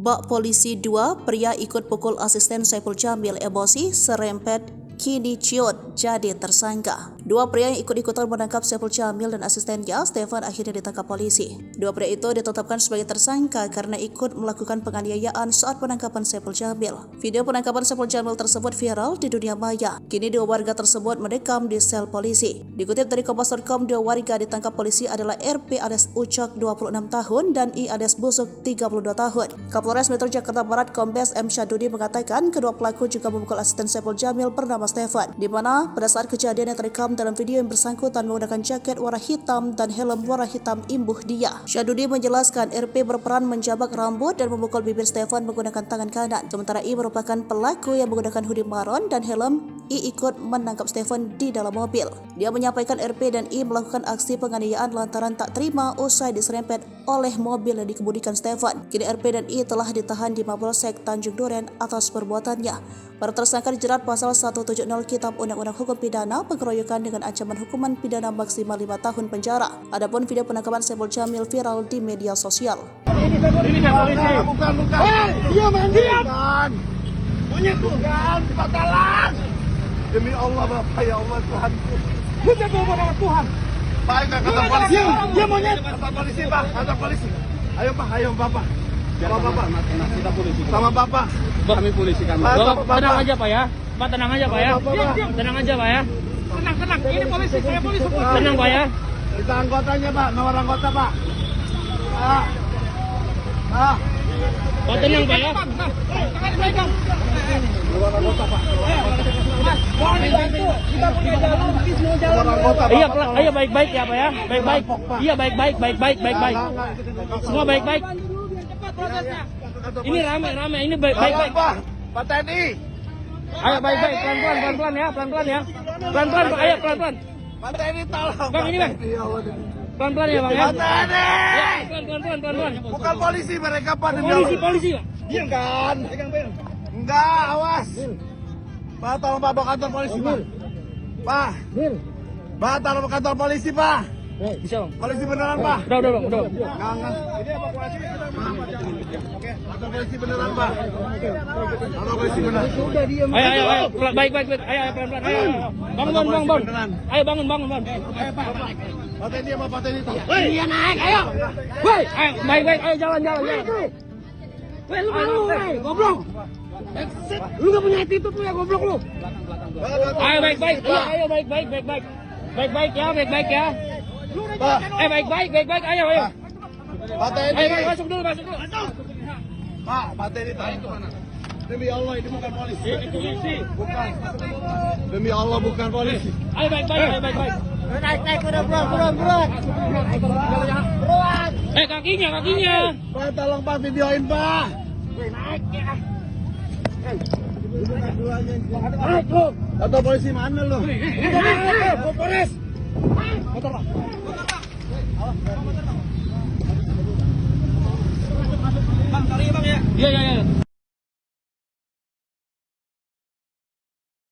Bak Polisi 2, pria ikut pukul asisten Saiful Jamil emosi serempet kini ciut jadi tersangka. Dua pria yang ikut-ikutan menangkap Saiful Jamil dan asistennya, Stefan, akhirnya ditangkap polisi. Dua pria itu ditetapkan sebagai tersangka karena ikut melakukan penganiayaan saat penangkapan Saiful Jamil. Video penangkapan Saiful Jamil tersebut viral di dunia maya. Kini dua warga tersebut mendekam di sel polisi. Dikutip dari Kompas.com, dua warga ditangkap polisi adalah RP alias Ucok 26 tahun dan I alias Busuk 32 tahun. Kapolres Metro Jakarta Barat Kombes M. Syadudi mengatakan kedua pelaku juga memukul asisten Saiful Jamil bernama Stefan, di mana pada saat kejadian yang terekam dalam video yang bersangkutan menggunakan jaket warna hitam dan helm warna hitam imbuh dia. Syadudi menjelaskan RP berperan menjabak rambut dan memukul bibir Stefan menggunakan tangan kanan, sementara I merupakan pelaku yang menggunakan hoodie maron dan helm. I ikut menangkap Stefan di dalam mobil. Dia menyampaikan RP dan I melakukan aksi penganiayaan lantaran tak terima usai diserempet oleh mobil yang dikemudikan Stefan. Kini RP dan I telah ditahan di Mapolsek Tanjung Duren atas perbuatannya. Para tersangka dijerat pasal 170 Kitab Undang-Undang Hukum Pidana pengeroyokan dengan ancaman hukuman pidana maksimal 5 tahun penjara. Adapun video penangkapan Saiful Jamil viral di media sosial. Ini polisi. Bukan. Dia diam. Monyet bukan, batalan. Demi Allah Bapak, ya Allah Tuhanku. Kita bawa Tuhan. Baik, kantor polisi. Dia monyet. Kantor polisi, Pak. Kantor polisi. Ayo Pak, ayo Bapak. Sama Bapak. Kita polisi. Sama Bapak. Kami polisi kami. Tenang aja Pak ya. Pak tenang aja Pak ya. Tenang aja Pak ya. Tenang. Ini polisi, saya polisi. Tenang Pak ya. Kita anggotanya Pak, nomor anggota Pak. Pak tenang Pak ya. Nomor anggota Pak. Kita punya jalan, semua jalan. Iya, ayo baik-baik ya Pak ya. Baik-baik. Iya baik-baik. Semua baik-baik. Ini rame. Ini baik-baik. Pak TNI. Ayo baik-baik, pelan-pelan ya, pelan-pelan ya. Pelan-pelan Pak, ayo pelan-pelan. Pak TNI tolong. Bang ini Bang. Pelan-pelan ya Bang ya. Pak TNI. Pelan-pelan. Bukan polisi mereka Pak. Polisi Pak. Bukan. Enggak, awas. Pak tolong Pak bawa kantor polisi Pak. Pak tolong ke kantor polisi Pak. Bisa Bang. Polisi beneran Pak. Udah. Enggak. Ini evakuasi kantor polisi beneran Pak. Kantor polisi beneran. Ayo. Baik. Ayo pelan-pelan. Ayo. Bangun. Ayo bangun. Ayo Pak. Pak TNI sama Pak TNI. Iya naik, ayo. Woi, ayo baik-baik, ayo jalan. Woi, lu malu, woi, goblok. Lu gak punya attitude lu ya, goblok lu. Ayo baik-baik. Ayo baik-baik. Baik-baik ya. Pak. Baik-baik, ayo. Pak TNI. Ayo masuk dulu. Pak TNI tahan itu mana? Demi Allah ini bukan polisi. Bukan. Demi Allah bukan polisi. Ayo baik-baik. Naik udah buruan. Kakinya. Pak tolong Pak videoin Pak. Naik ya. Kantor polisi mana lu? Polres. Motor Pak.